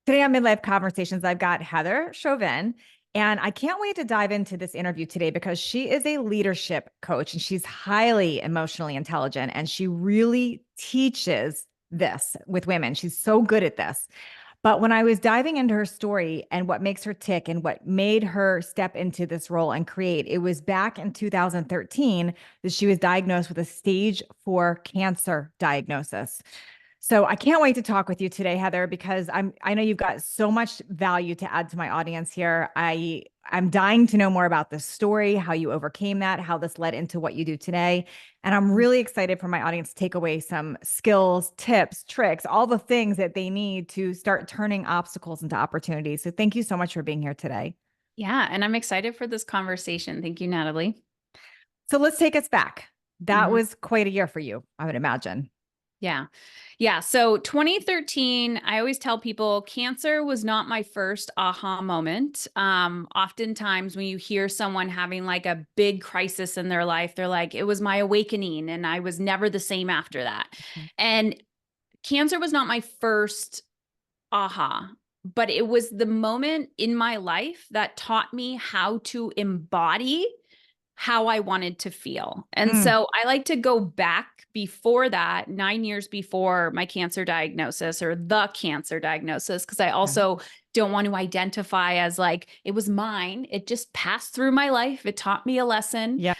Today on Midlife Conversations, I've got Heather Chauvin, and I can't wait to dive into this interview today because she is a leadership coach and she's highly emotionally intelligent and she really teaches this with women. She's so good at this. But when I was diving into her story and what makes her tick and what made her step into this role and create, it was back in 2013 that she was diagnosed with a stage 4 cancer diagnosis. So I can't wait to talk with you today, Heather, because I know you've got so much value to add to my audience here. I'm dying to know more about this story, how you overcame that, how this led into what you do today. And I'm really excited for my audience to take away some skills, tips, tricks, all the things that they need to start turning obstacles into opportunities. So thank you so much for being here today. Yeah, and I'm excited for this conversation. Thank you, Natalie. So let's take us back. That Mhm. was quite a year for you, I would imagine. Yeah. Yeah. So 2013, I always tell people cancer was not my first aha moment. Oftentimes when you hear someone having like a big crisis in their life, they're like, it was my awakening and I was never the same after that. Mhm. And cancer was not my first aha, but it was the moment in my life that taught me how to embody how I wanted to feel. And Mm, so I like to go back before that, 9 years before my cancer diagnosis or the cancer diagnosis, because I yeah. also don't want to identify as like it was mine. It just passed through my life. It taught me a lesson. Yeah.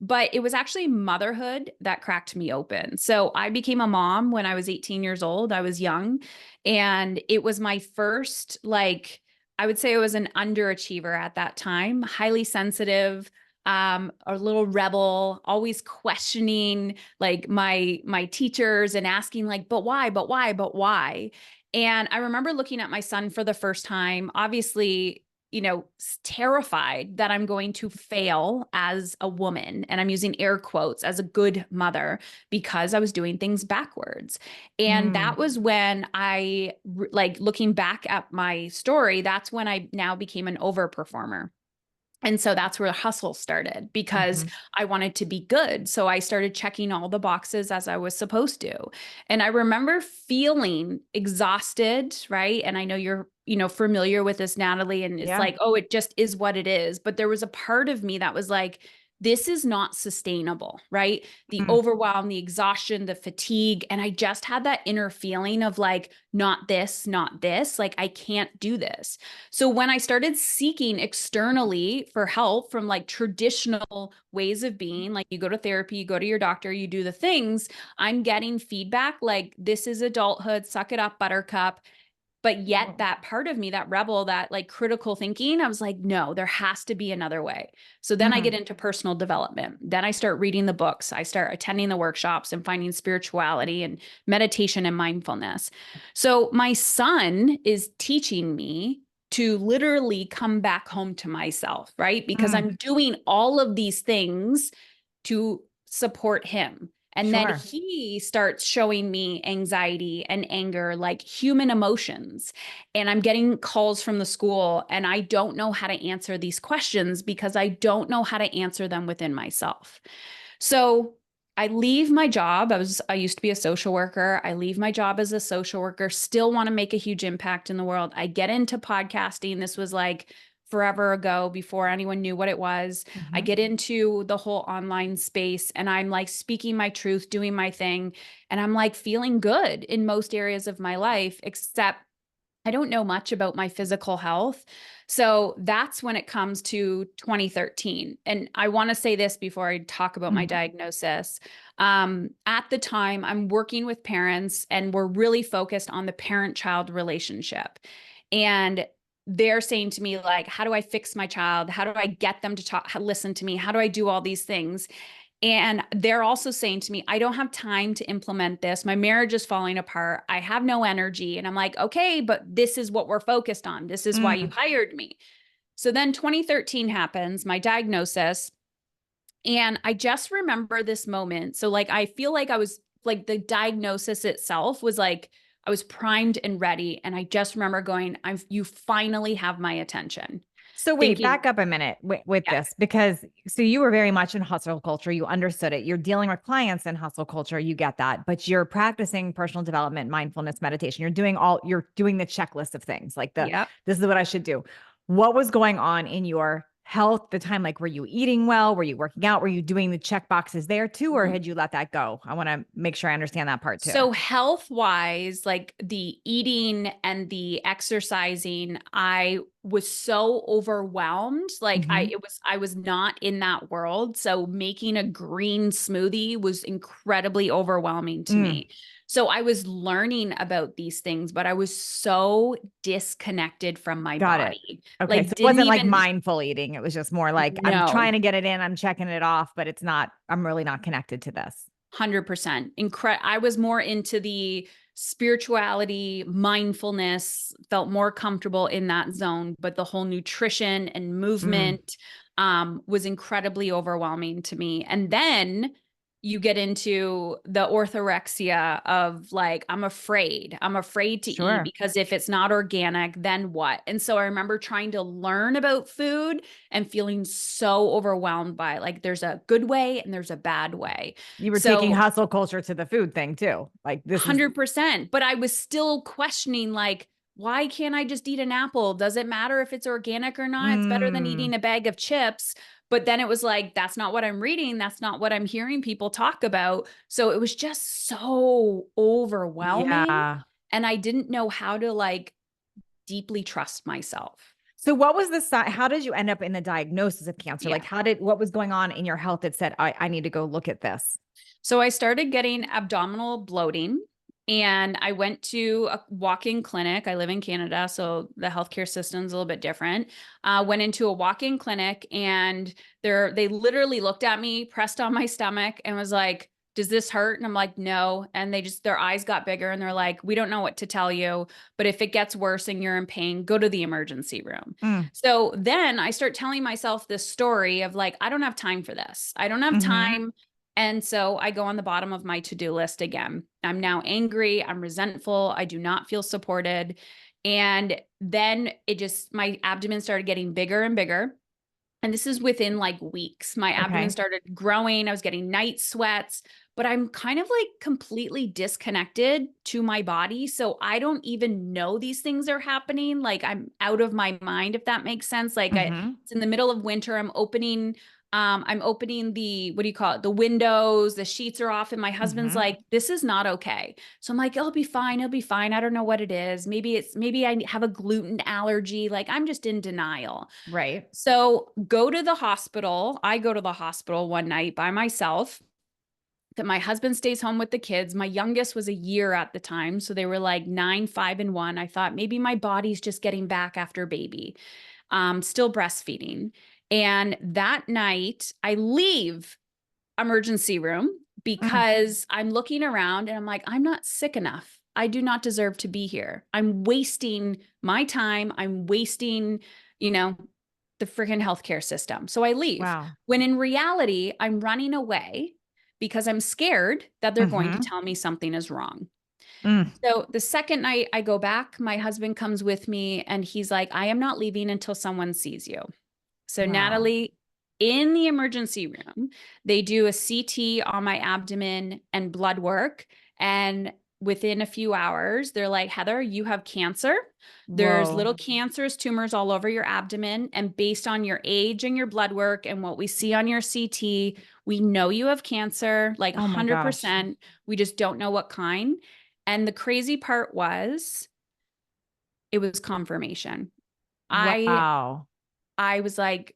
But it was actually motherhood that cracked me open. So I became a mom when I was 18 years old. I was young. And it was my first, like, I would say I was an underachiever at that time, highly sensitive, a little rebel, always questioning like my teachers and asking like, but why, but why, but why? And I remember looking at my son for the first time, obviously, terrified that I'm going to fail as a woman. And I'm using air quotes as a good mother because I was doing things backwards. And Mm, that was when like looking back at my story, that's when I now became an overperformer. And so that's where hustle started because mhm. I wanted to be good. So I started checking all the boxes as I was supposed to. And I remember feeling exhausted, right? And I know you're, familiar with this, Natalie, and it's Yeah. like, oh, it just is what it is. But there was a part of me that was like, this is not sustainable, right? The Mm, overwhelm, the exhaustion, the fatigue. And I just had that inner feeling of like, not this, not this. Like, I can't do this. So when I started seeking externally for help from like traditional ways of being, like you go to therapy, you go to your doctor, you do the things, I'm getting feedback like, this is adulthood, suck it up, buttercup. But yet oh, that part of me, that rebel, that like critical thinking, I was like, no, there has to be another way. So then I mm, get into personal development. Then I start reading the books. I start attending the workshops and finding spirituality and meditation and mindfulness. So my son is teaching me to literally come back home to myself, right? Because mm, I'm doing all of these things to support him. And then sure. he starts showing me anxiety and anger, like human emotions. And I'm getting calls from the school, and I don't know how to answer these questions because I don't know how to answer them within myself. So I leave my job. I used to be a social worker. I leave my job as a social worker, still want to make a huge impact in the world. I get into podcasting. This was like forever ago before anyone knew what it was. I Mhm. get into the whole online space and I'm like speaking my truth, doing my thing, and I'm like feeling good in most areas of my life, except I don't know much about my physical health. So that's when it comes to 2013. And I want to say this before I talk about my Mm, diagnosis. At the time, I'm working with parents and we're really focused on the parent child relationship. And they're saying to me, like, how do I fix my child? How do I get them to talk, listen to me? How do I do all these things? And they're also saying to me, I don't have time to implement this. My marriage is falling apart. I have no energy. And I'm like, okay, but this is what we're focused on. This is why you mm, hired me. So then 2013 happens, my diagnosis. And I just remember this moment. So, like, I feel like I was like the diagnosis itself was like, I was primed and ready. And I just remember going, you finally have my attention. So wait, thinking, back up a minute with yeah, this, because so you were very much in hustle culture. You understood it. You're dealing with clients in hustle culture. You get that, but you're practicing personal development, mindfulness, meditation. You're doing the checklist of things like yep. this is what I should do. What was going on in your health at the time? Like, were you eating well? Were you working out? Were you doing the check boxes there too? Or Mhm. had you let that go? I want to make sure I understand that part too. So health wise, like the eating and the exercising, I was so overwhelmed. Like Mm-hmm. I was not in that world. So making a green smoothie was incredibly overwhelming to Mm, me. So I was learning about these things, but I was so disconnected from my got it. body. Okay. So Like it didn't wasn't like even mindful eating. It was just more like I'm know. trying to get it in, I'm checking it off, but I'm really not connected to this. 100%. I was more into the spirituality, mindfulness, felt more comfortable in that zone, but the whole nutrition and Mm, movement was incredibly overwhelming to me. And then you get into the orthorexia of like, I'm afraid to eat sure. because if it's not organic, then what? And so I remember trying to learn about food and feeling so overwhelmed by it. Like there's a good way and there's a bad way. You were taking So hustle culture to the food thing too. Like this is 100%. But I was still questioning, like, why can't I just eat an apple? Does it matter if it's organic or not? It's better than mm, eating a bag of chips. But then it was like, that's not what I'm reading. That's not what I'm hearing people talk about. So it was just so overwhelming. yeah. And I didn't know how to like deeply trust myself. So what was the sign? How did you end up in the diagnosis of cancer? Yeah. Like what was going on in your health that said, I need to go look at this? So I started getting abdominal bloating and I went to a walk-in clinic. I live in Canada, so the healthcare system's a little bit different. Went into a walk-in clinic and they literally looked at me, pressed on my stomach and was like, does this hurt? And I'm like, no. And their eyes got bigger and they're like, we don't know what to tell you, but if it gets worse and you're in pain, go to the emergency room. Mm, So then I start telling myself this story of like, I don't have time for this. I don't have mm-hmm. time. And so I go on the bottom of my to-do list again. I'm now angry. I'm resentful. I do not feel supported. And then my abdomen started getting bigger and bigger. And this is within like weeks. My abdomen Okay. started growing. I was getting night sweats, but I'm kind of like completely disconnected to my body. So I don't even know these things are happening. Like I'm out of my mind, if that makes sense. Mm-hmm. It's in the middle of winter. I'm opening the, what do you call it? The windows, the sheets are off. And my husband's Mm-hmm. like, this is not okay. So I'm like, it'll be fine. It'll be fine. I don't know what it is. Maybe I have a gluten allergy. Like I'm just in denial. Right. So go to the hospital. I go to the hospital one night by myself. That my husband stays home with the kids. My youngest was a year at the time. So they were like 9, 5, and 1. I thought maybe my body's just getting back after baby. Still breastfeeding. And that night I leave emergency room Mm, because I'm looking around and I'm like, I'm not sick enough. I do not deserve to be here. I'm wasting my time. I'm wasting, you know, the freaking healthcare system. So I leave. wow. When in reality, I'm running away because I'm scared that they're going to Mm-hmm. tell me something is wrong. Mm, So the second night I go back, my husband comes with me and he's like, I am not leaving until someone sees you. So wow. Natalie, in the emergency room, they do a CT on my abdomen and blood work. And within a few hours, they're like, Heather, you have cancer. There's Whoa. little cancerous tumors all over your abdomen. And based on your age and your blood work and what we see on your CT, we know you have cancer, like Oh my gosh. 100%. We just don't know what kind. And the crazy part was, it was confirmation. I Wow. I was like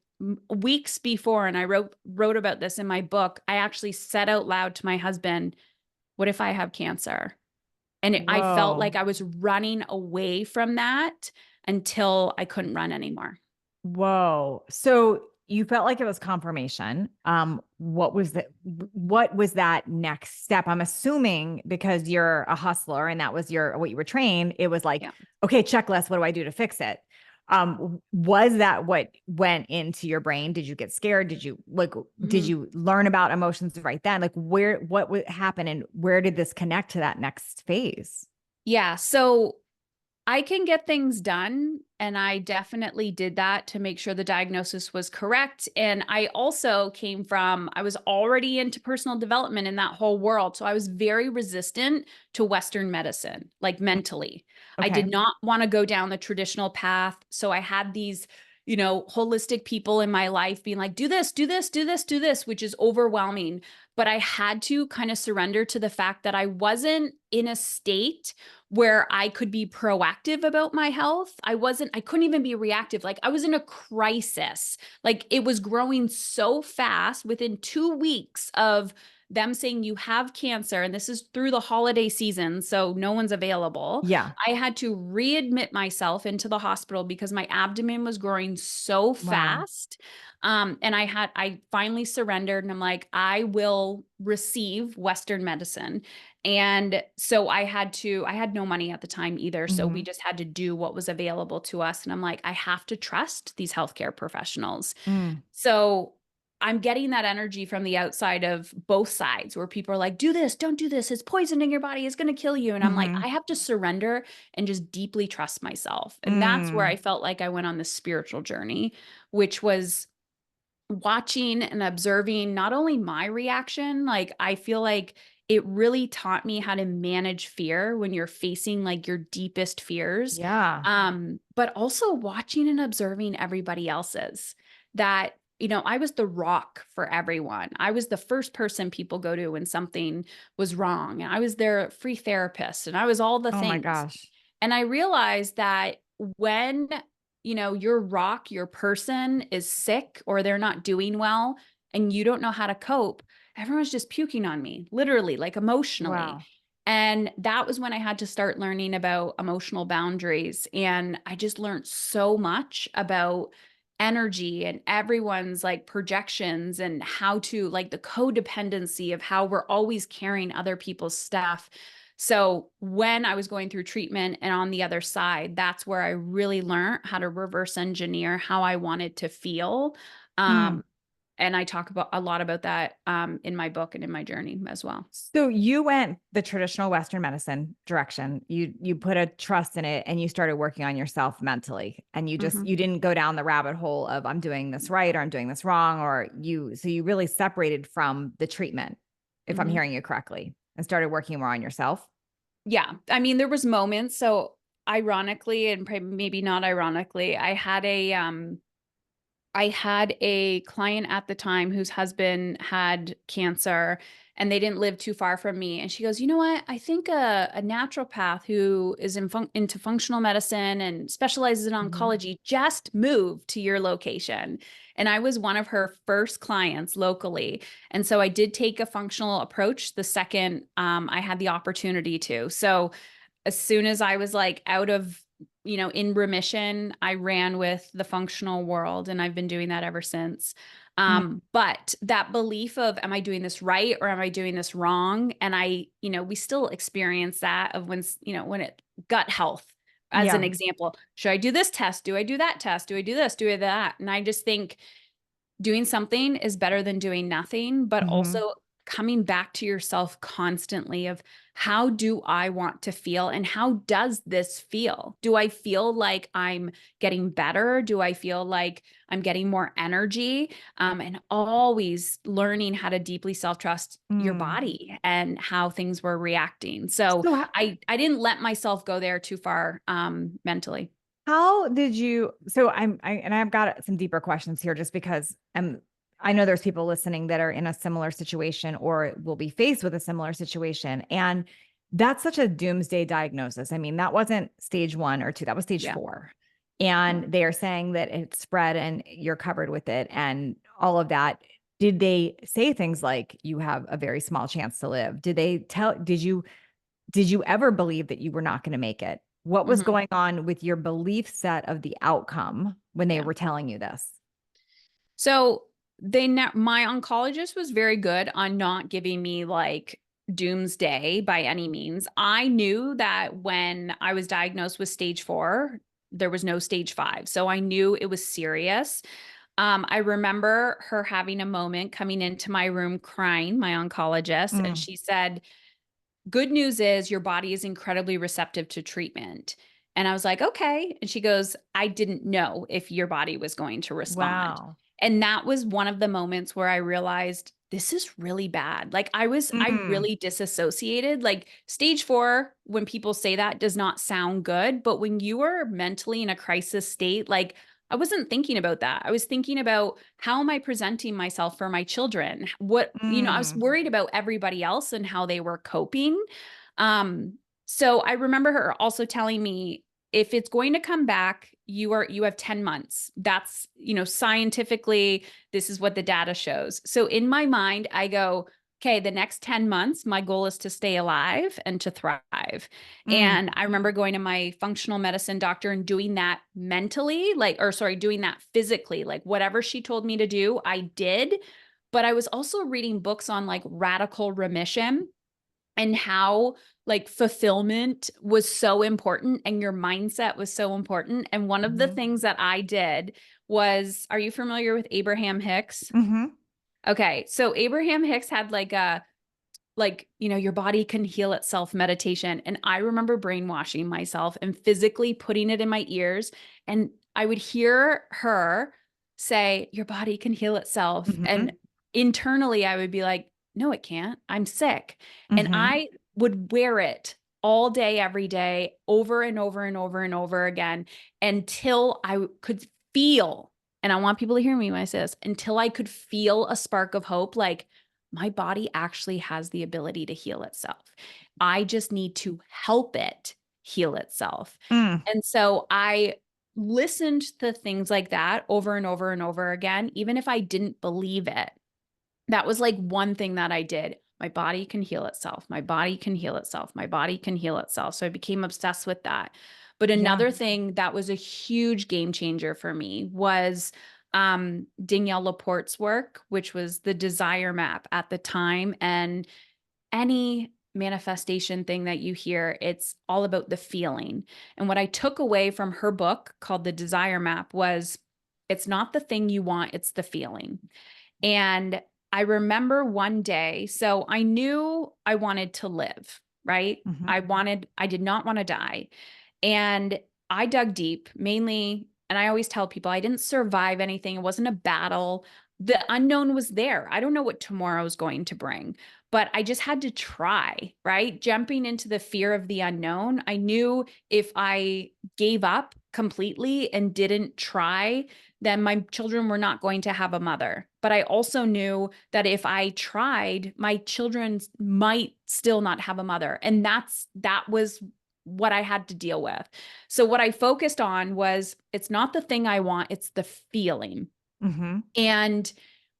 weeks before, and I wrote about this in my book. I actually said out loud to my husband, "What if I have cancer?" And I felt Whoa. like I was running away from that until I couldn't run anymore. Whoa. So you felt like it was confirmation. What was that next step? I'm assuming because you're a hustler and that was what you were trained, it was like, Yeah. okay, checklist, what do I do to fix it? Was that what went into your brain? Did you get scared? Did Mhm. you learn about emotions right then? Like what would happen and where did this connect to that next phase? Yeah. So I can get things done. And I definitely did that to make sure the diagnosis was correct. And I also I was already into personal development in that whole world. So I was very resistant to Western medicine, like mentally. I Okay. did not want to go down the traditional path. So I had these, holistic people in my life being like, do this, do this, do this, do this, which is overwhelming. But I had to kind of surrender to the fact that I wasn't in a state where I could be proactive about my health. I couldn't even be reactive. Like I was in a crisis. Like it was growing so fast within 2 weeks of them saying you have cancer, and this is through the holiday season, so no one's available. Yeah. I had to readmit myself into the hospital because my abdomen was growing so Wow. fast. And I finally surrendered and I'm like, I will receive Western medicine. And so I had no money at the time either. So we Hmm. just had to do what was available to us. And I'm like, I have to trust these healthcare professionals. Mm. So I'm getting that energy from the outside of both sides where people are like, do this, don't do this. It's poisoning your body. It's going to kill you. And I'm like, Hmm. I have to surrender and just deeply trust myself. And that's where Mm. I felt like I went on this spiritual journey, which was watching and observing not only my reaction, like I feel like it really taught me how to manage fear when you're facing like your deepest fears. Yeah. But also watching and observing everybody else's that, I was the rock for everyone. I was the first person people go to when something was wrong. And I was their free therapist and I was all the Oh my things. gosh. And I realized that when, your rock, your person is sick or they're not doing well and you don't know how to cope, everyone's just puking on me, literally, like emotionally. Wow. And that was when I had to start learning about emotional boundaries. And I just learned so much about energy and everyone's like projections and how to like the codependency of how we're always carrying other people's stuff. So when I was going through treatment and on the other side, that's where I really learned how to reverse engineer how I wanted to feel. Mm. Um, and I talk about a lot about that in my book and in my journey as well. So you went the traditional Western medicine direction. You put a trust in it and you started working on yourself mentally. And Mhm. you didn't go down the rabbit hole of I'm doing this right or I'm doing this wrong, or you really separated from the treatment, if I'm Mhm. hearing you correctly, and started working more on yourself. Yeah. I mean, there was moments. So ironically, and maybe not ironically, I had a client at the time whose husband had cancer and they didn't live too far from me. And she goes, you know what? I think a naturopath who is into functional medicine and specializes in Mhm. oncology just moved to your location. And I was one of her first clients locally. And so I did take a functional approach the second I had the opportunity to. So as soon as I was like out of, in remission, I ran with the functional world and I've been doing that ever since. Mm. But that belief of, am I doing this right or am I doing this wrong? And we still experience that of when it gut health, as an Yeah. example, should I do this test? Do I do that test? Do I do this? Do I do that? And I just think doing something is better than doing nothing, but Hmm. also coming back to yourself constantly of how do I want to feel and how does this feel? Do I feel like I'm getting better? Do I feel like I'm getting more energy? And always learning how to deeply self-trust your Mm. body and how things were reacting. So So I didn't let myself go there too far mentally. how did you? So and I've got some deeper questions here, just because I know there's people listening that are in a similar situation or will be faced with a similar situation, and that's such a doomsday diagnosis. I mean, that wasn't stage 1 or 2; that was stage Yeah. 4, Yeah. and they are saying that it's spread and you're covered with it, and all of that. Did they say things like you have a very small chance to live? Did they tell? Did you ever believe that you were not going to make it? What was Mhm. going on with your belief set of the outcome when they Yeah. were telling you this? So my oncologist was very good on not giving me like doomsday by any means. I knew that when I was diagnosed with stage 4, there was no stage 5. So I knew it was serious. I remember her having a moment coming into my room crying, my oncologist, and Mm. she said, good news is your body is incredibly receptive to treatment. And I was like, okay. And she goes, I didn't know if your body was going to respond. Wow. And that was one of the moments where I realized this is really bad. Like I Mm, really disassociated. Like stage 4, when people say that does not sound good, but when you are mentally in a crisis state, like I wasn't thinking about that. I was thinking about how am I presenting myself for my children? I was mm, worried about everybody else and how they were coping. Um, so I remember her also telling me if it's going to come back, you have 10 months. That's, scientifically, this is what the data shows. So in my mind, I go, okay, the next 10 months, my goal is to stay alive and to thrive. mm, And I remember going to my functional medicine doctor and doing that mentally, doing that physically, like whatever she told me to do, I did. But I was also reading books on like radical remission and how like fulfillment was so important and your mindset was so important. And one of the mhm, things that I did was, are you familiar with Abraham Hicks? mhm, Okay. So Abraham Hicks had your body can heal itself meditation. And I remember brainwashing myself and physically putting it in my ears. And I would hear her say, your body can heal itself. And mhm, internally, I would be like, no, it can't. I'm sick. And mhm. I would wear it all day, every day, over and over and over and over again until I could feel, and I want people to hear me when I say this, until I could feel a spark of hope, like, my body actually has the ability to heal itself. I just need to help it heal itself. Mm, And so I listened to things like that over and over and over again, even if I didn't believe it. That was like one thing that I did. My body can heal itself. My body can heal itself. My body can heal itself. So I became obsessed with that. But yeah. another thing that was a huge game changer for me was Danielle Laporte's work, which was the desire map at the time. And any manifestation thing that you hear, it's all about the feeling. And what I took away from her book called The Desire Map was it's not the thing you want, it's the feeling. And I remember one day, so I knew I wanted to live, right? Mhm, I did not want to die. And I dug deep, mainly, and I always tell people I didn't survive anything. It wasn't a battle. The unknown was there. I don't know what tomorrow is going to bring, but I just had to try, right? Jumping into the fear of the unknown. I knew if I gave up completely and didn't try, then my children were not going to have a mother. But I also knew that if I tried, my children might still not have a mother. And that was what I had to deal with. So what I focused on was it's not the thing I want, it's the feeling. mhm, And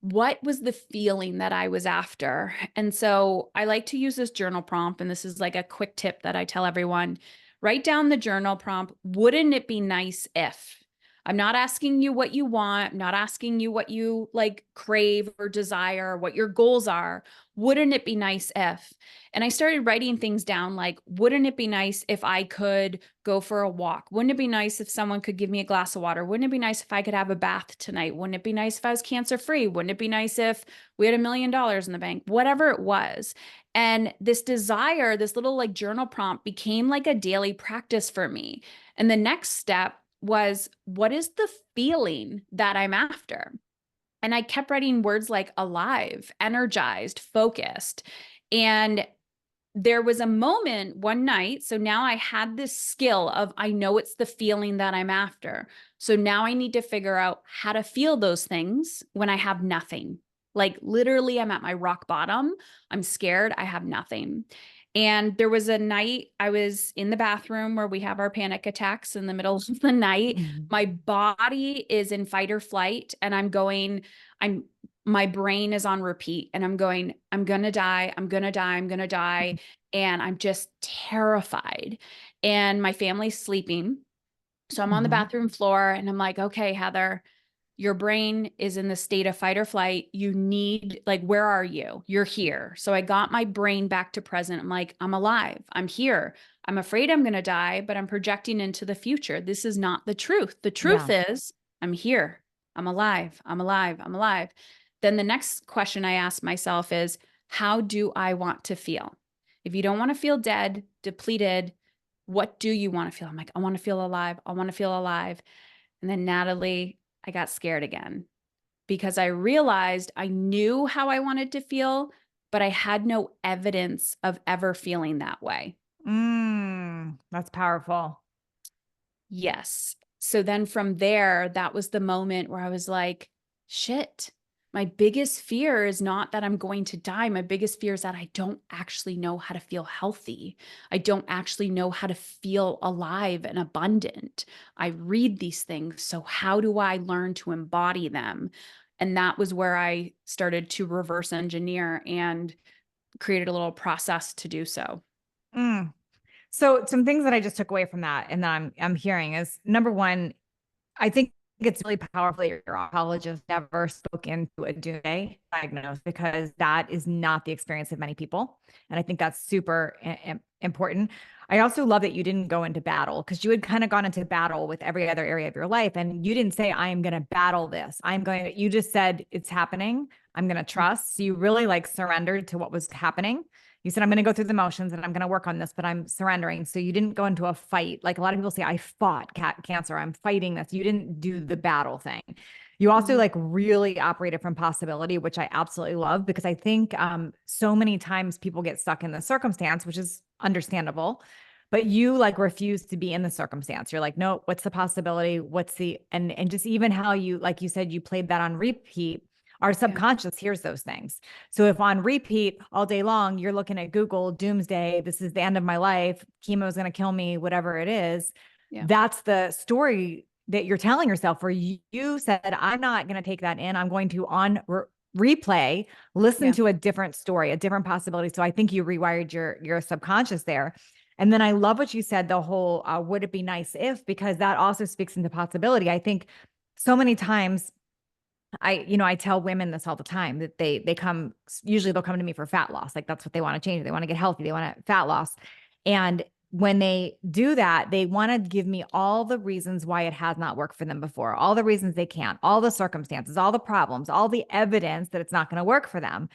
what was the feeling that I was after? And so I like to use this journal prompt. And this is like a quick tip that I tell everyone. Write down the journal prompt. Wouldn't it be nice if? I'm not asking you what you want. I'm not asking you what you like crave or desire, what your goals are. Wouldn't it be nice if? And I started writing things down like, wouldn't it be nice if I could go for a walk? Wouldn't it be nice if someone could give me a glass of water? Wouldn't it be nice if I could have a bath tonight? Wouldn't it be nice if I was cancer free? Wouldn't it be nice if we had $1 million in the bank? Whatever it was. And this desire, this little like journal prompt became like a daily practice for me. And the next step was, what is the feeling that I'm after? And I kept writing words like alive, energized, focused. And there was a moment one night. So now I had this skill of I know it's the feeling that I'm after. So now I need to figure out how to feel those things when I have nothing. Like literally, I'm at my rock bottom. I'm scared. I have nothing. And there was a night I was in the bathroom where we have our panic attacks in the middle of the night. mhm, My body is in fight or flight, and I'm, my brain is on repeat, and I'm going, I'm going to die. I'm going to die. I'm going to die. And I'm just terrified. And my family's sleeping. So I'm on the mhm, bathroom floor and I'm like, okay, Heather, your brain is in the state of fight or flight. You need, like, where are you? You're here. So I got my brain back to present. I'm like, I'm alive. I'm here. I'm afraid I'm going to die, but I'm projecting into the future. This is not the truth. The truth yeah. is, I'm here. I'm alive. I'm alive. I'm alive. Then the next question I ask myself is, how do I want to feel? If you don't want to feel dead, depleted, what do you want to feel? I'm like, I want to feel alive. I want to feel alive. And then Natalie, I got scared again because I realized I knew how I wanted to feel, but I had no evidence of ever feeling that way. That's powerful. Yes. So then from there, that was the moment where I was like, shit, my biggest fear is not that I'm going to die. My biggest fear is that I don't actually know how to feel healthy. I don't actually know how to feel alive and abundant. I read these things. So, how do I learn to embody them? And that was where I started to reverse engineer and created a little process to do so. Mm. So some things that I just took away from that and that I'm hearing is number one, I think it's really powerful that your oncologist never spoke into a doomsday diagnosis because that is not the experience of many people. And I think that's super important. I also love that you didn't go into battle because you had kind of gone into battle with every other area of your life. And you didn't say, I am going to battle this. You just said, it's happening. I'm going to trust. So you really like surrendered to what was happening. You said, I'm going to go through the motions and I'm going to work on this, but I'm surrendering. So you didn't go into a fight. Like a lot of people say, I fought cancer. I'm fighting this. You didn't do the battle thing. You also Mhm. like really operated from possibility, which I absolutely love because I think so many times people get stuck in the circumstance, which is understandable, but you like refuse to be in the circumstance. You're like, no, what's the possibility? And just even how you, like you said, you played that on repeat. Our Yeah. subconscious hears those things. So if on repeat all day long, you're looking at Google, doomsday, this is the end of my life, chemo is going to kill me, whatever it is, Yeah. that's the story that you're telling yourself where you said, I'm not going to take that in. I'm going to replay, listen Yeah. to a different story, a different possibility. So I think you rewired your subconscious there. And then I love what you said, the whole, would it be nice if, because that also speaks into possibility. I think so many times I tell women this all the time that they come, usually they'll come to me for fat loss. Like that's what they want to change. They want to get healthy. They want fat loss. And when they do that, they want to give me all the reasons why it has not worked for them before, all the reasons they can't, all the circumstances, all the problems, all the evidence that it's not going to work for them.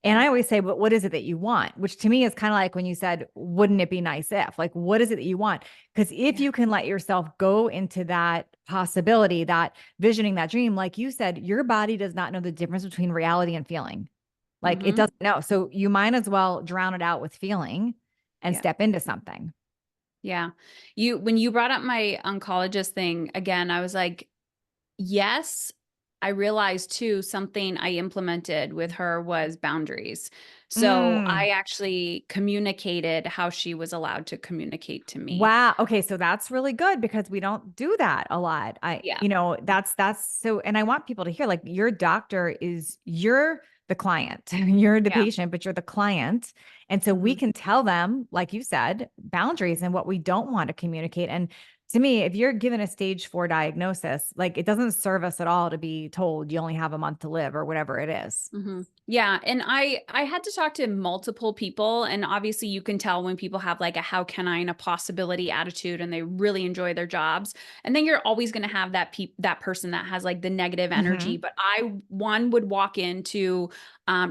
And Yeah. I always say, but what is it that you want? Which to me is kind of like when you said, wouldn't it be nice if? Like, what is it that you want? Because if Yeah. you can let yourself go into that possibility, that visioning, that dream, like you said, your body does not know the difference between reality and feeling. Like it Hmm. doesn't know. So you might as well drown it out with feeling and Yeah. step into something. Yeah. When you brought up my oncologist thing again, I was like, yes, I realized too, something I implemented with her was boundaries. So Mm. I actually communicated how she was allowed to communicate to me. Wow. Okay. So that's really good because we don't do that a lot. Yeah. That's so, and I want people to hear like your doctor you're the client, you're the Yeah. patient, but you're the client. And so we Hmm. can tell them, like you said, boundaries and what we don't want to communicate. And to me, if you're given a stage 4 diagnosis, like it doesn't serve us at all to be told you only have a month to live or whatever it is. Hmm. Yeah, and I had to talk to multiple people, and obviously you can tell when people have like a how can I and a possibility attitude, and they really enjoy their jobs. And then you're always going to have that person that has like the negative energy. Mhm. But I one would walk into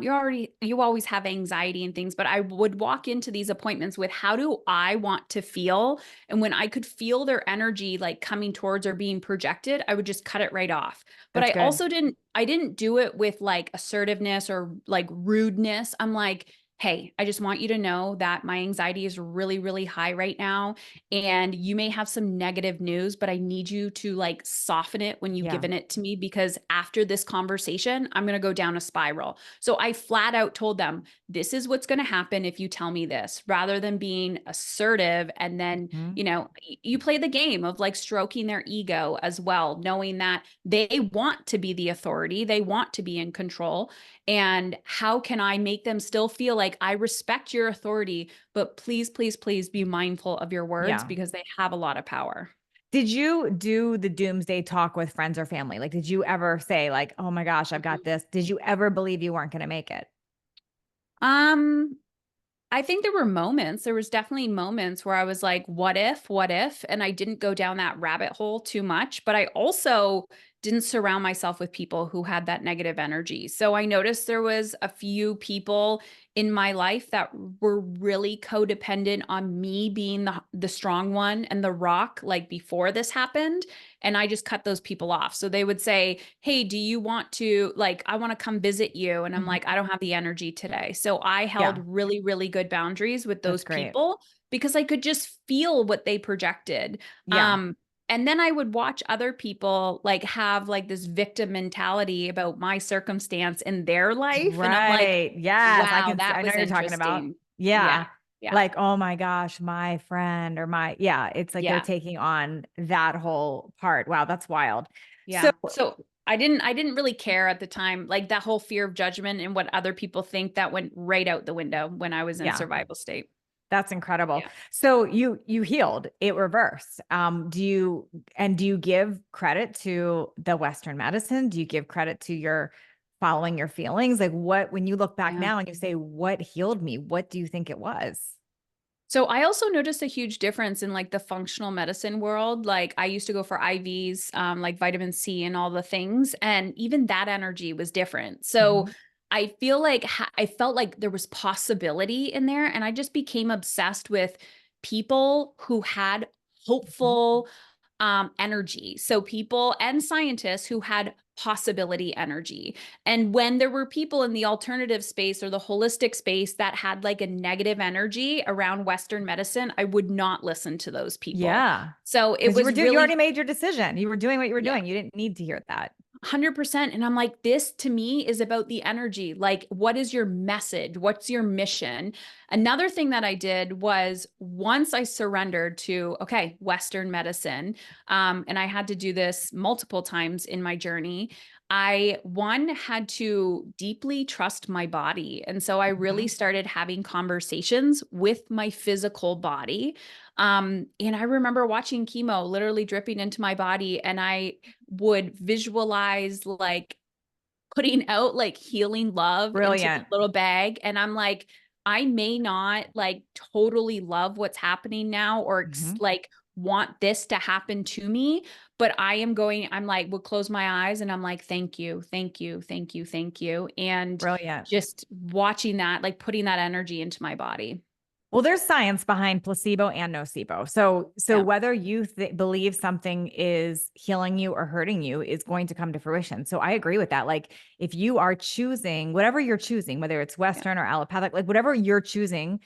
you always have anxiety and things, but I would walk into these appointments with how do I want to feel, and when I could feel their energy like coming towards or being projected, I would just cut it right off. But That's good. I didn't do it with like assertiveness or like rudeness. I'm like, hey, I just want you to know that my anxiety is really, really high right now. And you may have some negative news, but I need you to like soften it when you've Yeah. given it to me because after this conversation, I'm going to go down a spiral. So I flat out told them, this is what's going to happen if you tell me this, rather than being assertive. And then, Mhm. you play the game of like stroking their ego as well, knowing that they want to be the authority, they want to be in control. And how can I make them still feel like I respect your authority, but please, please, please be mindful of your words Yeah. because they have a lot of power. Did you do the doomsday talk with friends or family? Like, did you ever say, like, oh my gosh, I've got this? Did you ever believe you weren't going to make it? Um, I think there were moments. There was definitely moments where I was like, what if? And I didn't go down that rabbit hole too much, but I also didn't surround myself with people who had that negative energy. So I noticed there was a few people in my life that were really codependent on me being the strong one and the rock, like before this happened. And I just cut those people off. So they would say, hey, do you want to, like, I want to come visit you. And I'm Mhm. like, I don't have the energy today. So I held Yeah, really, really good boundaries with that's those great. people because I could just feel what they projected. Yeah. Um, and then I would watch other people like have like this victim mentality about my circumstance in their life. And I'm like, Right. Yes, wow, I that know was you're talking about. interesting. Yeah. Yeah. Yeah. Like, oh my gosh, my friend or yeah, it's like they're Yeah. taking on that whole part. Wow, that's wild. So, Yeah. So I didn't really care at the time. Like that whole fear of judgment and what other people think, that went right out the window when I was in yeah, survival state. that's incredible. Yeah. So you healed, it reversed. Do you give credit to the Western medicine? Do you give credit to your following your feelings? Like what, when you look back Yeah. now and you say, what healed me? What do you think it was? So I also noticed a huge difference in like the functional medicine world. Like I used to go for IVs, like vitamin C and all the things, and even that energy was different. So Mhm. I feel like I felt like there was possibility in there, and I just became obsessed with people who had Mhm. hopeful energy. So people and scientists who had possibility energy. And when there were people in the alternative space or the holistic space that had like a negative energy around Western medicine, I would not listen to those people. Yeah. So it Because was you already really, made your decision. You were doing what you were yeah. doing. You didn't need to hear that. 100%. And I'm like, this to me is about the energy. Like, what is your message? What's your mission? Another thing that I did was once I surrendered to, okay, Western medicine, and I had to do this multiple times in my journey. One, had to deeply trust my body. And so I really Mhm. started having conversations with my physical body. And I remember watching chemo literally dripping into my body, and I would visualize like putting out like healing love into the Brilliant. little bag. And I'm like, I may not like totally love what's happening now or Mhm. like want this to happen to me, but I'm like, will close my eyes and I'm like, thank you, thank you, thank you, thank you. And Brilliant. just watching that, like putting that energy into my body. Well, there's science behind placebo and nocebo. So Yeah. whether you believe something is healing you or hurting you is going to come to fruition. So I agree with that. Like if you are choosing whatever you're choosing, whether it's Yeah. Western or allopathic, like whatever you're choosing,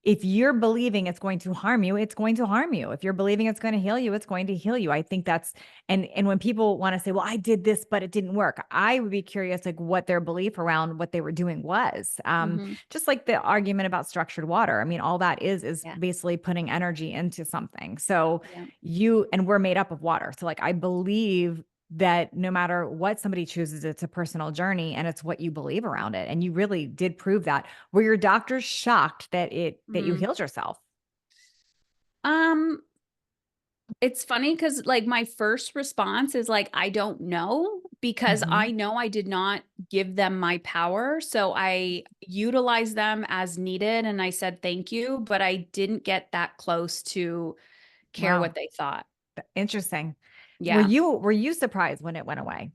if you're believing it's going to harm you, it's going to harm you. If you're believing it's going to heal you, it's going to heal you. I think that's and when people want to say, "Well, I did this, but it didn't work," I would be curious, like what their belief around what they were doing was. Hmm. Just like the argument about structured water. I mean, all that is Yeah. basically putting energy into something. So Yeah. we're made up of water. So like I believe that no matter what somebody chooses, it's a personal journey and it's what you believe around it. And you really did prove that. Were your doctors shocked that you Mm. healed yourself? Um, It's funny because like my first response is like, I don't know, because I Mhm. know I did not give them my power. So I utilized them as needed and I said thank you, but I didn't get that close to care Wow. what they thought. Interesting. Yeah. Were you surprised when it went away?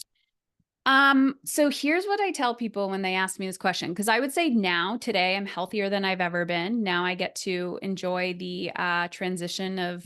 So here's what I tell people when they ask me this question, because I would say now, today, I'm healthier than I've ever been. Now I get to enjoy the transition of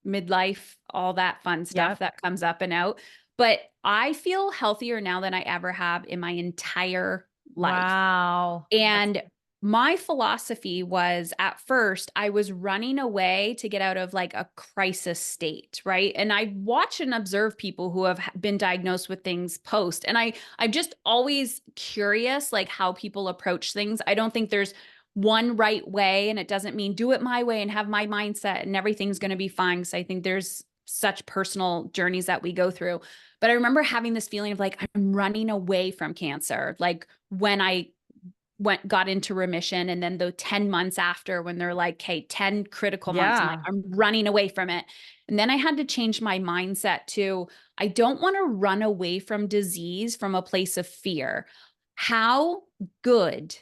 midlife, all that fun stuff Yep. that comes up and out. But I feel healthier now than I ever have in my entire life. Wow. That's And my philosophy was, at first, I was running away to get out of like a crisis state, right? And I watch and observe people who have been diagnosed with things post. And I'm just always curious like how people approach things. I don't think there's one right way, and it doesn't mean do it my way and have my mindset and everything's going to be fine, because I think there's such personal journeys that we go through. But I remember having this feeling of like I'm running away from cancer, like when I got into remission, and then the 10 months after, when they're like, hey, 10 critical months, I'm like, yeah. I'm running away from it. And then I had to change my mindset to, I don't want to run away from disease from a place of fear. How good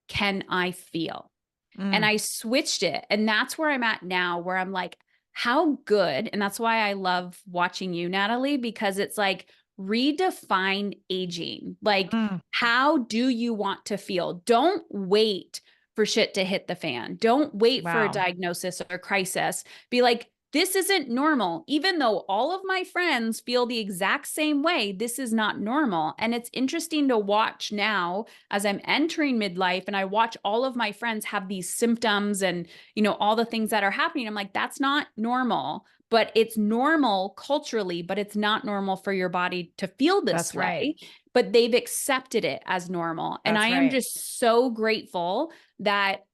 can I feel? And Mm. I switched it, and that's where I'm at now, where I'm like, how good. And that's why I love watching you, Natalie, because it's like redefine aging. Like, Mm, how do you want to feel? Don't wait for shit to hit the fan. Don't wait for a wow. diagnosis or crisis. Be like, this isn't normal. Even though all of my friends feel the exact same way, this is not normal. And it's interesting to watch now as I'm entering midlife and I watch all of my friends have these symptoms and, all the things that are happening. I'm like, that's not normal, but it's normal culturally, but it's not normal for your body to feel this That's right. way. But they've accepted it as normal. And I That's am right. just so grateful that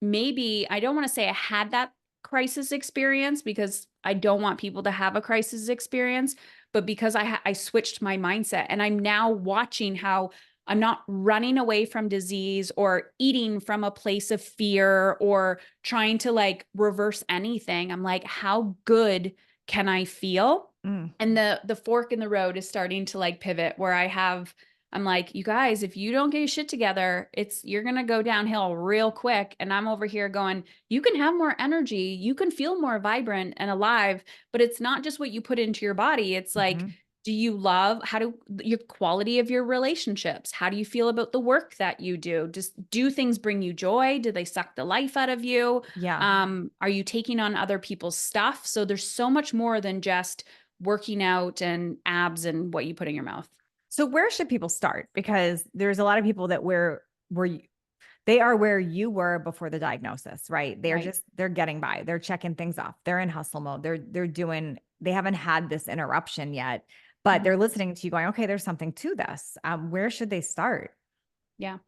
maybe I don't want to say I had that crisis experience because I don't want people to have a crisis experience, but because I switched my mindset and I'm now watching how I'm not running away from disease or eating from a place of fear or trying to like reverse anything. I'm like, how good can I feel? Mm, And the fork in the road is starting to like pivot where I'm like, you guys, if you don't get your shit together, you're going to go downhill real quick. And I'm over here going, you can have more energy. You can feel more vibrant and alive, but it's not just what you put into your body. It's like, mhm. do you love your quality of your relationships? How do you feel about the work that you do? Just do things bring you joy? Do they suck the life out of you? Yeah. Are you taking on other people's stuff? So there's so much more than just working out and abs and what you put in your mouth. So where should people start? Because there's a lot of people that they are where you were before the diagnosis, right? Right. They're getting by. They're checking things off. They're in hustle mode. They haven't had this interruption yet, but Mhm. they're listening to you going, okay, there's something to this. Where should they start? Yeah.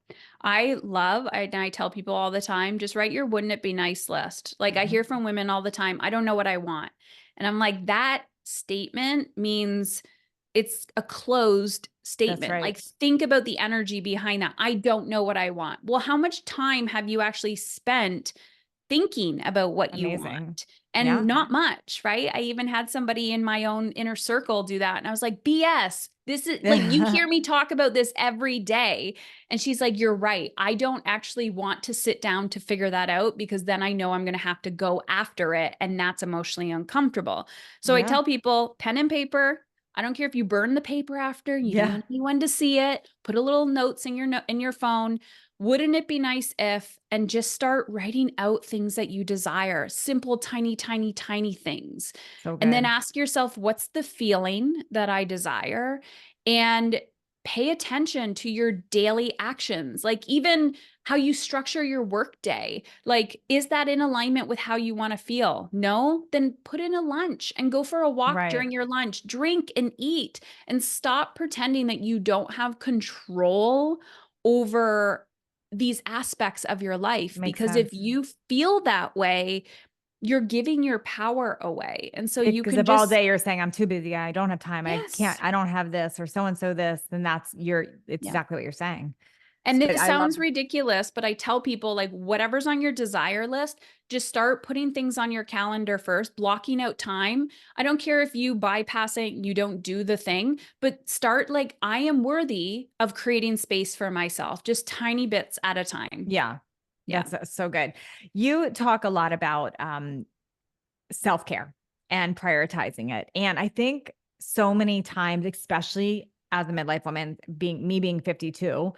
And I tell people all the time, just write your wouldn't it be nice list. Like I Mhm. hear from women all the time, I don't know what I want. And I'm like, that statement means it's a closed That's statement. right. Like think about the energy behind that. I don't know what I want. Well, how much time have you actually spent thinking about what you Amazing. want? And Yeah. not much, right? I even had somebody in my own inner circle do that. And I was like, BS. This is like, you hear me talk about this every day. And she's like, you're right. I don't actually want to sit down to figure that out because then I know I'm going to have to go after it. And that's emotionally uncomfortable. So I Yeah. tell people, pen and paper. I don't care if you burn the paper after, you don't Yeah. want anyone to see it. Put a little notes in your phone. Wouldn't it be nice if, and just start writing out things that you desire, simple, tiny, tiny, tiny things. So And then good. ask yourself, what's the feeling that I desire? And pay attention to your daily actions, like even how you structure your work day. Like, is that in alignment with how you want to feel? No? Then put in a lunch and go for a walk Right. during your lunch, drink and eat, and stop pretending that you don't have control over these aspects of your life. Makes Because if sense. you feel that way, you're giving your power away. And so you Because can if all just, day you're saying, I'm too busy, I don't have time, yes. I don't have this or so and so this, then it's Yeah. exactly what you're saying. And So this I love, sounds ridiculous, but I tell people like whatever's on your desire list, just start putting things on your calendar first, blocking out time. I don't care if you bypass it, you don't do the thing, but start like, I am worthy of creating space for myself, just tiny bits at a time. yeah, Yeah. that's so good. You talk a lot about self-care and prioritizing it. And I think so many times, especially as a midlife woman, being 52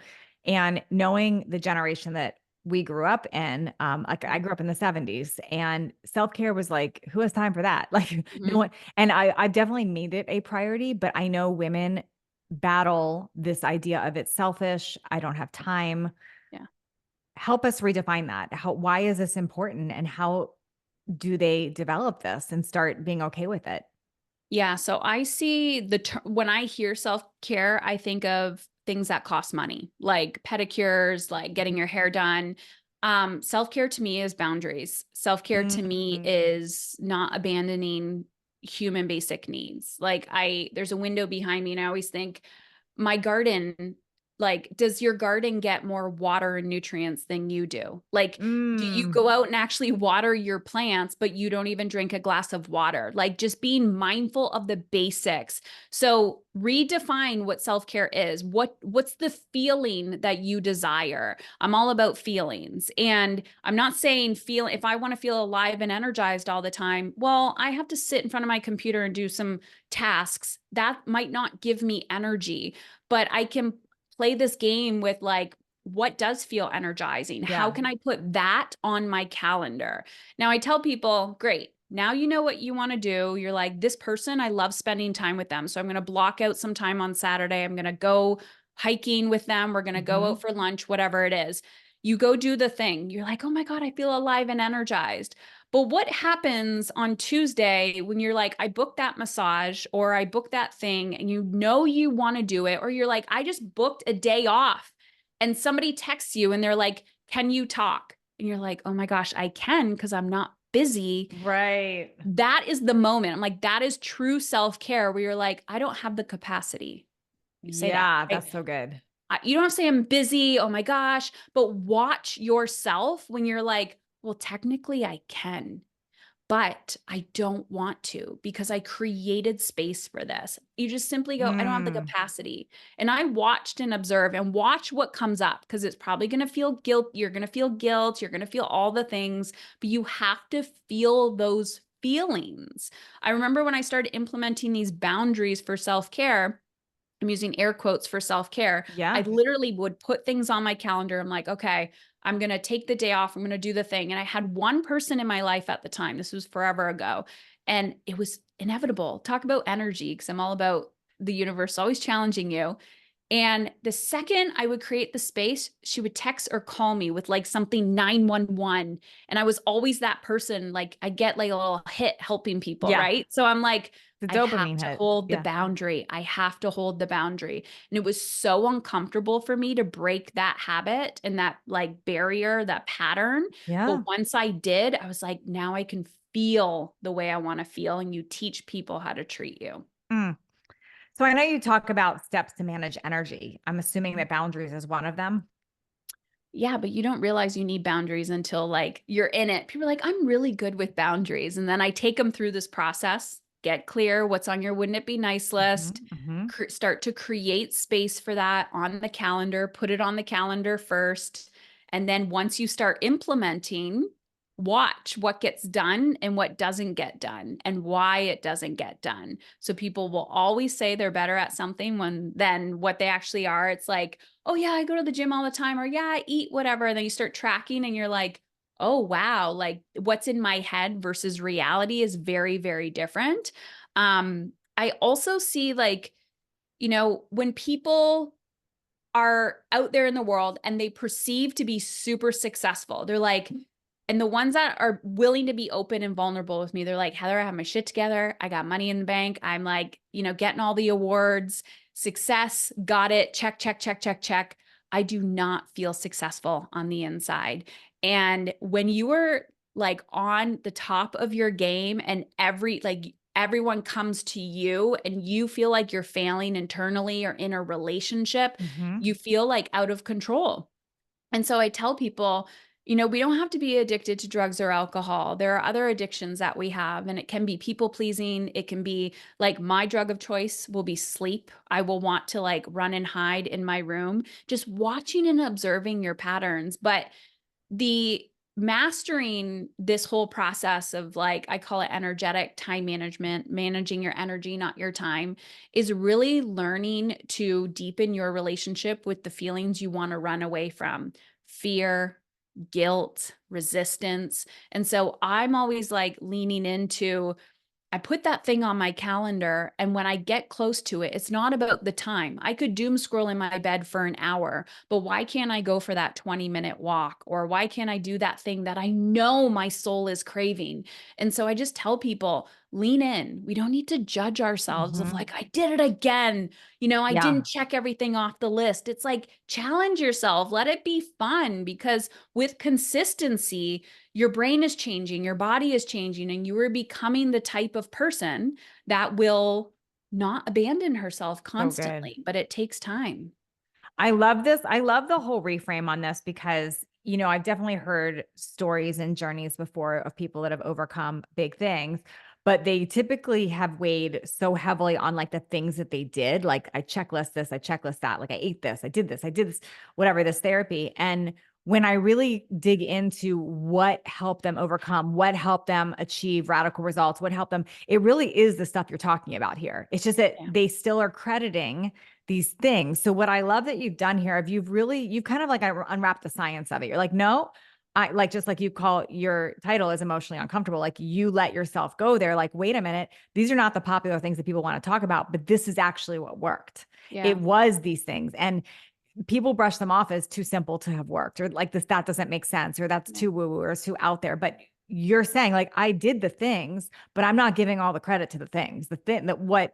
and knowing the generation that we grew up in, like I Yeah. grew up in the 70s and self-care was like, who has time for that? Like no Mhm. one, and I've definitely made it a priority, but I know women battle this idea of it's selfish. I don't have time. Yeah. Help us redefine that. Why is this important and how do they develop this and start being okay with it? Yeah. So I see when I hear self care, I think of things that cost money, like pedicures, like getting your hair done. Self care to me is boundaries. Self care to me Mhm. is not abandoning human basic needs. Like there's a window behind me, and I always think my garden. like, does your garden get more water and nutrients than you do? Like, do you Mm, go out and actually water your plants, but you don't even drink a glass of water? Like, just being mindful of the basics. So redefine what self-care is. What's the feeling that you desire? I'm all about feelings. And I'm not saying feel if I want to feel alive and energized all the time, well, I have to sit in front of my computer and do some tasks. That might not give me energy, but I can play this game with like, what does feel energizing? How yeah. can I put that on my calendar? Now I tell people, great. Now you know what you want to do. You're like, this person, I love spending time with them. So I'm going to block out some time on Saturday. I'm going to go hiking with them. We're going to go Hmm. out for lunch, whatever it is. You go do the thing. You're like, oh my God, I feel alive and energized. But what happens on Tuesday when you're like, I booked that massage or I booked that thing and you know you want to do it, or you're like, I just booked a day off and somebody texts you and they're like, can you talk? And you're like, oh my gosh, I can because I'm not busy. Right. That is the moment. I'm like, that is true self care where you're like, I don't have the capacity. You say that, Yeah, right? that's so good. You don't have to say I'm busy. Oh my gosh. But watch yourself when you're like, well, technically I can, but I don't want to because I created space for this. You just simply go, I don't have the Mm, capacity. And I watched and observed and watch what comes up because it's probably going to feel guilt. You're going to feel guilt. You're going to feel all the things, but you have to feel those feelings. I remember when I started implementing these boundaries for self care. I'm using air quotes for self care. I yeah. literally would put things on my calendar. I'm like, okay, I'm going to take the day off. I'm going to do the thing. And I had one person in my life at the time. This was forever ago. And it was inevitable. Talk about energy, because I'm all about the universe always challenging you. And the second I would create the space, she would text or call me with like something 911. And I was always that person. Like I get like a little hit helping people, Yeah. right? So I'm like, The I have dopamine to hit. hold the Yeah. boundary. I have to hold the boundary. And it was so uncomfortable for me to break that habit and that like barrier, that pattern. But Yeah. once I did, I was like, now I can feel the way I want to feel. And you teach people how to treat you. Mm. So I know you talk about steps to manage energy. I'm assuming that boundaries is one of them. Yeah, but you don't realize you need boundaries until like you're in it. People are like, I'm really good with boundaries. And then I take them through this process, get clear what's on your wouldn't it be nice Hmm. list, Hmm. start to create space for that on the calendar, put it on the calendar first. And then once you start implementing, watch what gets done and what doesn't get done and why it doesn't get done. So people will always say they're better at something when than what they actually are. It's like, oh yeah, I go to the gym all the time, or yeah, I eat whatever. And then you start tracking and you're like, oh wow, like what's in my head versus reality is very, very different. I also see like, when people are out there in the world and they perceive to be super successful. They're like, and the ones that are willing to be open and vulnerable with me, they're like, Heather, I have my shit together. I got money in the bank. I'm like, getting all the awards, success, got it. Check, check, check, check, check. I do not feel successful on the inside. And when you are like on the top of your game and everyone comes to you and you feel like you're failing internally or in a relationship, Hmm. you feel like out of control. And so I tell people, we don't have to be addicted to drugs or alcohol. There are other addictions that we have, and it can be people pleasing. It can be like my drug of choice will be sleep. I will want to like run and hide in my room, just watching and observing your patterns. But the mastering this whole process of like I call it energetic time management, managing your energy, not your time, is really learning to deepen your relationship with the feelings you want to run away from: fear, guilt, resistance. And so I'm always like leaning into, I put that thing on my calendar, and when I get close to it, it's not about the time. I could doom scroll in my bed for an hour, but why can't I go for that 20-minute walk? Or why can't I do that thing that I know my soul is craving? And so I just tell people, lean in. We don't need to judge ourselves of Hmm. like, I did it again. I Yeah. didn't check everything off the list. It's like, challenge yourself, let it be fun, because with consistency, your brain is changing, your body is changing, and you are becoming the type of person that will not abandon herself So good. constantly, but it takes time. I love this. I love the whole reframe on this because, I've definitely heard stories and journeys before of people that have overcome big things, but they typically have weighed so heavily on like the things that they did. Like I checklist this, I checklist that. Like I ate this, I did this, whatever, this therapy. And when I really dig into what helped them overcome, what helped them achieve radical results, what helped them, it really is the stuff you're talking about here. It's just that Yeah. they still are crediting these things. So what I love that you've done here, if you've kind of like unwrapped the science of it. You're like, no, I like, just like you call your title is emotionally uncomfortable. Like you let yourself go there. Like, wait a minute, these are not the popular things that people want to talk about, but this is actually what worked. Yeah. It was these things. And people brush them off as too simple to have worked, or like this, that doesn't make sense, or that's Yeah. too woo-woo or too out there. But you're saying like, I did the things, but I'm not giving all the credit to the things. The thing that what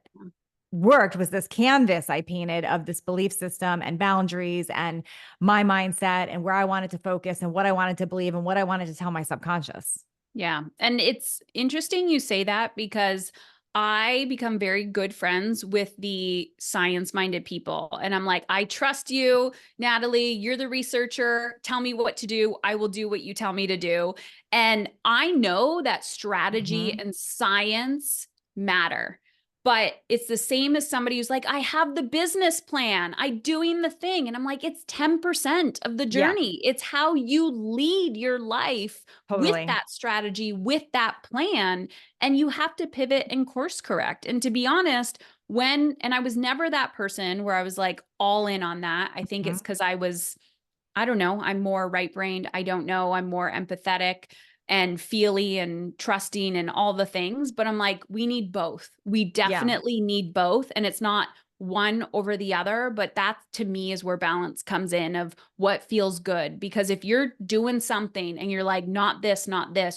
worked was this canvas I painted of this belief system and boundaries and my mindset and where I wanted to focus and what I wanted to believe and what I wanted to tell my subconscious. Yeah. And it's interesting you say that because I become very good friends with the science minded people. And I'm like, I trust you, Natalie. You're the researcher. Tell me what to do. I will do what you tell me to do. And I know that strategy Mm-hmm. and science matter. But it's the same as somebody who's like, I have the business plan, I doing the thing. And I'm like, it's 10% of the Yeah, journey. It's how you lead your life with totally. that strategy, with that plan. And you have to pivot and course correct. And to be honest, and I was never that person where I was like all in on that. I think Mm-hmm. it's because I don't know, I'm more right brained. I don't know. I'm more empathetic and feely and trusting and all the things. But I'm like, we need both. We Yeah. definitely need both. And it's not one over the other, but that to me is where balance comes in of what feels good. Because if you're doing something and you're like, not this,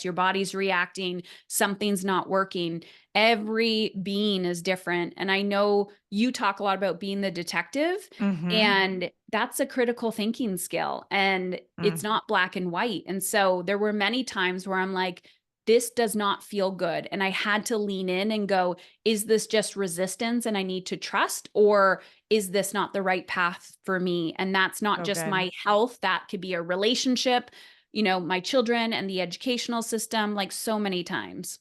your body's reacting, something's not working, every being is different. And I know you talk a lot about being the detective, Mm-hmm. and that's a critical thinking skill. And it's Mm. not black and white. And so there were many times where I'm like, this does not feel good. And I had to lean in and go, is this just resistance and I need to trust? Or is this not the right path for me? And that's not So just good. my health, that could be a relationship, my children and the educational system, like so many times.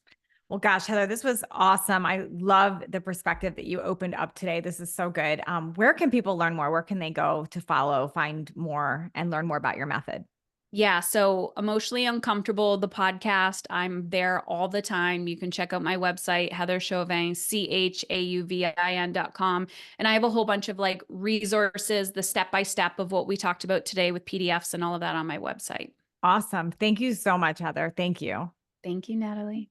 Well, gosh, Heather, this was awesome. I love the perspective that you opened up today. This is so good. Where can people learn more? Where can they go to follow, find more, and learn more about your method? Yeah. So Emotionally Uncomfortable, the podcast, I'm there all the time. You can check out my website, Heather Chauvin, CHAUVIN.com. And I have a whole bunch of like resources, the step-by-step of what we talked about today with PDFs and all of that on my website. Awesome. Thank you so much, Heather. Thank you. Thank you, Natalie.